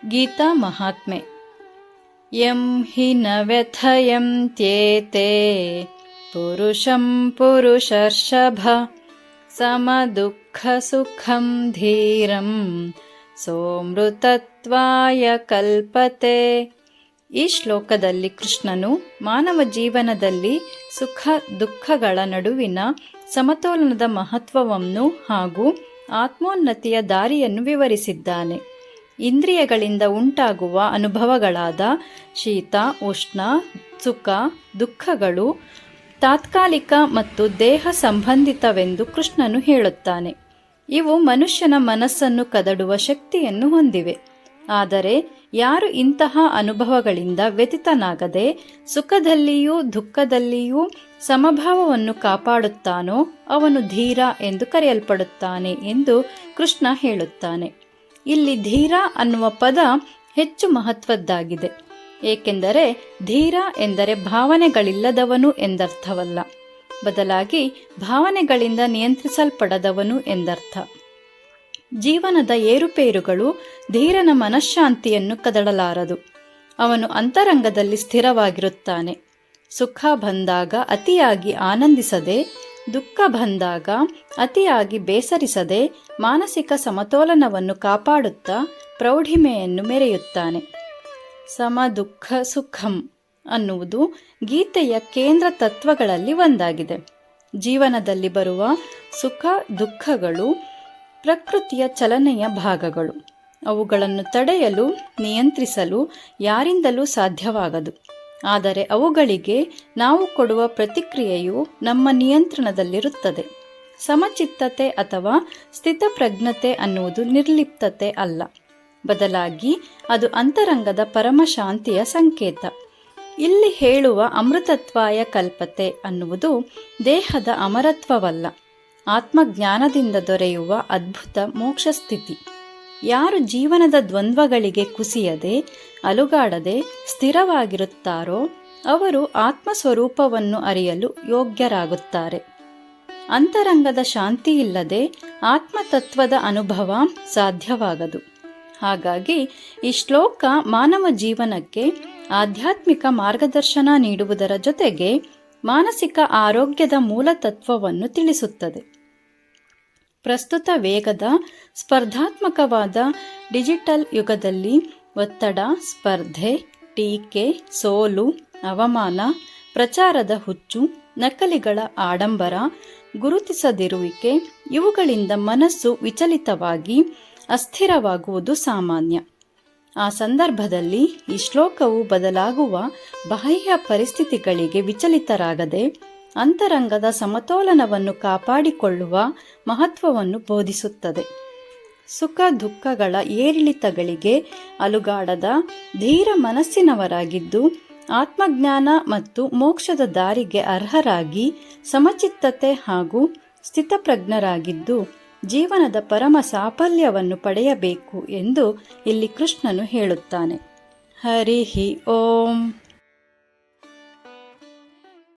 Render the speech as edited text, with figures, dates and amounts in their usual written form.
ಗೀತಾ ಮಹಾತ್ಮೆ. M ಹಿ ನ ವ್ಯಥಯಂತ್ಯೇತೆ ಪುರುಷಂ ಪುರುಷರ್ಷಭ ಸಮದುಃಖ ಸುಖಂ ಧೀರಂ ಸೋಮೃತತ್ವಾಯ ಕಲ್ಪತೆ. ಈ ಶ್ಲೋಕದಲ್ಲಿ ಕೃಷ್ಣನು ಮಾನವ ಜೀವನದಲ್ಲಿ ಸುಖ ದುಃಖಗಳ ನಡುವಿನ ಸಮತೋಲನದ ಮಹತ್ವವನ್ನು ಹಾಗೂ ಆತ್ಮೋನ್ನತಿಯ ದಾರಿಯನ್ನು ವಿವರಿಸಿದ್ದಾನೆ. ಇಂದ್ರಿಯಗಳಿಂದ ಉಂಟಾಗುವ ಅನುಭವಗಳಾದ ಶೀತ, ಉಷ್ಣ, ಸುಖ, ದುಃಖಗಳು ತಾತ್ಕಾಲಿಕ ಮತ್ತು ದೇಹ ಸಂಬಂಧಿತವೆಂದು ಕೃಷ್ಣನು ಹೇಳುತ್ತಾನೆ. ಇವು ಮನುಷ್ಯನ ಮನಸ್ಸನ್ನು ಕದಡುವ ಶಕ್ತಿಯನ್ನು ಹೊಂದಿವೆ. ಆದರೆ ಯಾರು ಇಂತಹ ಅನುಭವಗಳಿಂದ ವ್ಯತಿತನಾಗದೆ ಸುಖದಲ್ಲಿಯೂ ದುಃಖದಲ್ಲಿಯೂ ಸಮಭಾವವನ್ನು ಕಾಪಾಡುತ್ತಾನೋ ಅವನು ಧೀರ ಎಂದು ಕರೆಯಲ್ಪಡುತ್ತಾನೆ ಎಂದು ಕೃಷ್ಣ ಹೇಳುತ್ತಾನೆ. ಇಲ್ಲಿ ಧೀರ ಅನ್ನುವ ಪದ ಹೆಚ್ಚು ಮಹತ್ವದ್ದಾಗಿದೆ. ಏಕೆಂದರೆ ಧೀರ ಎಂದರೆ ಭಾವನೆಗಳಿಲ್ಲದವನು ಎಂದರ್ಥವಲ್ಲ, ಬದಲಾಗಿ ಭಾವನೆಗಳಿಂದ ನಿಯಂತ್ರಿಸಲ್ಪಡದವನು ಎಂದರ್ಥ. ಜೀವನದ ಏರುಪೇರುಗಳು ಧೀರನ ಮನಃಶಾಂತಿಯನ್ನು ಕದಡಲಾರದು. ಅವನು ಅಂತರಂಗದಲ್ಲಿ ಸ್ಥಿರವಾಗಿರುತ್ತಾನೆ. ಸುಖ ಬಂದಾಗ ಅತಿಯಾಗಿ ಆನಂದಿಸದೆ, ದುಃಖ ಬಂದಾಗ ಅತಿಯಾಗಿ ಬೇಸರಿಸದೆ ಮಾನಸಿಕ ಸಮತೋಲನವನ್ನು ಕಾಪಾಡುತ್ತಾ ಪ್ರೌಢಿಮೆಯನ್ನು ಮೆರೆಯುತ್ತಾನೆ. ಸಮ ದುಃಖ ಸುಖಂ ಅನ್ನುವುದು ಗೀತೆಯ ಕೇಂದ್ರ ತತ್ವಗಳಲ್ಲಿ ಒಂದಾಗಿದೆ. ಜೀವನದಲ್ಲಿ ಬರುವ ಸುಖ ದುಃಖಗಳು ಪ್ರಕೃತಿಯ ಚಲನೆಯ ಭಾಗಗಳು. ಅವುಗಳನ್ನು ತಡೆಯಲು, ನಿಯಂತ್ರಿಸಲು ಯಾರಿಂದಲೂ ಸಾಧ್ಯವಾಗದು. ಆದರೆ ಅವುಗಳಿಗೆ ನಾವು ಕೊಡುವ ಪ್ರತಿಕ್ರಿಯೆಯು ನಮ್ಮ ನಿಯಂತ್ರಣದಲ್ಲಿರುತ್ತದೆ. ಸಮಚಿತ್ತತೆ ಅಥವಾ ಸ್ಥಿತಪ್ರಜ್ಞತೆ ಅನ್ನುವುದು ನಿರ್ಲಿಪ್ತತೆ ಅಲ್ಲ, ಬದಲಾಗಿ ಅದು ಅಂತರಂಗದ ಪರಮಶಾಂತಿಯ ಸಂಕೇತ. ಇಲ್ಲಿ ಹೇಳುವ ಅಮೃತತ್ವಾಯ ಕಲ್ಪತೆ ಅನ್ನುವುದು ದೇಹದ ಅಮರತ್ವವಲ್ಲ, ಆತ್ಮಜ್ಞಾನದಿಂದ ದೊರೆಯುವ ಅದ್ಭುತ ಮೋಕ್ಷ ಸ್ಥಿತಿ. ಯಾರು ಜೀವನದ ದ್ವಂದ್ವಗಳಿಗೆ ಕುಸಿಯದೆ, ಅಲುಗಾಡದೆ ಸ್ಥಿರವಾಗಿರುತ್ತಾರೋ ಅವರು ಆತ್ಮಸ್ವರೂಪವನ್ನು ಅರಿಯಲು ಯೋಗ್ಯರಾಗುತ್ತಾರೆ. ಅಂತರಂಗದ ಶಾಂತಿಯಿಲ್ಲದೆ ಆತ್ಮತತ್ವದ ಅನುಭವ ಸಾಧ್ಯವಾಗದು. ಹಾಗಾಗಿ ಈ ಶ್ಲೋಕ ಮಾನವ ಜೀವನಕ್ಕೆ ಆಧ್ಯಾತ್ಮಿಕ ಮಾರ್ಗದರ್ಶನ ನೀಡುವುದರ ಜೊತೆಗೆ ಮಾನಸಿಕ ಆರೋಗ್ಯದ ಮೂಲತತ್ವವನ್ನು ತಿಳಿಸುತ್ತದೆ. ಪ್ರಸ್ತುತ ವೇಗದ ಸ್ಪರ್ಧಾತ್ಮಕವಾದ ಡಿಜಿಟಲ್ ಯುಗದಲ್ಲಿ ಒತ್ತಡ, ಸ್ಪರ್ಧೆ, ಟೀಕೆ, ಸೋಲು, ಅವಮಾನ, ಪ್ರಚಾರದ ಹುಚ್ಚು, ನಕಲಿಗಳ ಆಡಂಬರ, ಗುರುತಿಸದಿರುವಿಕೆ ಇವುಗಳಿಂದ ಮನಸ್ಸು ವಿಚಲಿತವಾಗಿ ಅಸ್ಥಿರವಾಗುವುದು ಸಾಮಾನ್ಯ. ಆ ಸಂದರ್ಭದಲ್ಲಿ ಈ ಶ್ಲೋಕವು ಬದಲಾಗುವ ಬಾಹ್ಯ ಪರಿಸ್ಥಿತಿಗಳಿಗೆ ವಿಚಲಿತರಾಗದೆ ಅಂತರಂಗದ ಸಮತೋಲನವನ್ನು ಕಾಪಾಡಿಕೊಳ್ಳುವ ಮಹತ್ವವನ್ನು ಬೋಧಿಸುತ್ತದೆ. ಸುಖ ದುಃಖಗಳ ಏರಿಳಿತಗಳಿಗೆ ಅಲುಗಾಡದ ಧೀರ ಮನಸ್ಸಿನವರಾಗಿದ್ದು ಆತ್ಮಜ್ಞಾನ ಮತ್ತು ಮೋಕ್ಷದ ದಾರಿಗೆ ಅರ್ಹರಾಗಿ ಸಮಚಿತ್ತತೆ ಹಾಗೂ ಸ್ಥಿತಪ್ರಜ್ಞರಾಗಿದ್ದು ಜೀವನದ ಪರಮ ಸಾಫಲ್ಯವನ್ನು ಪಡೆಯಬೇಕು ಎಂದು ಇಲ್ಲಿ ಕೃಷ್ಣನು ಹೇಳುತ್ತಾನೆ. ಹರಿ ಓಂ.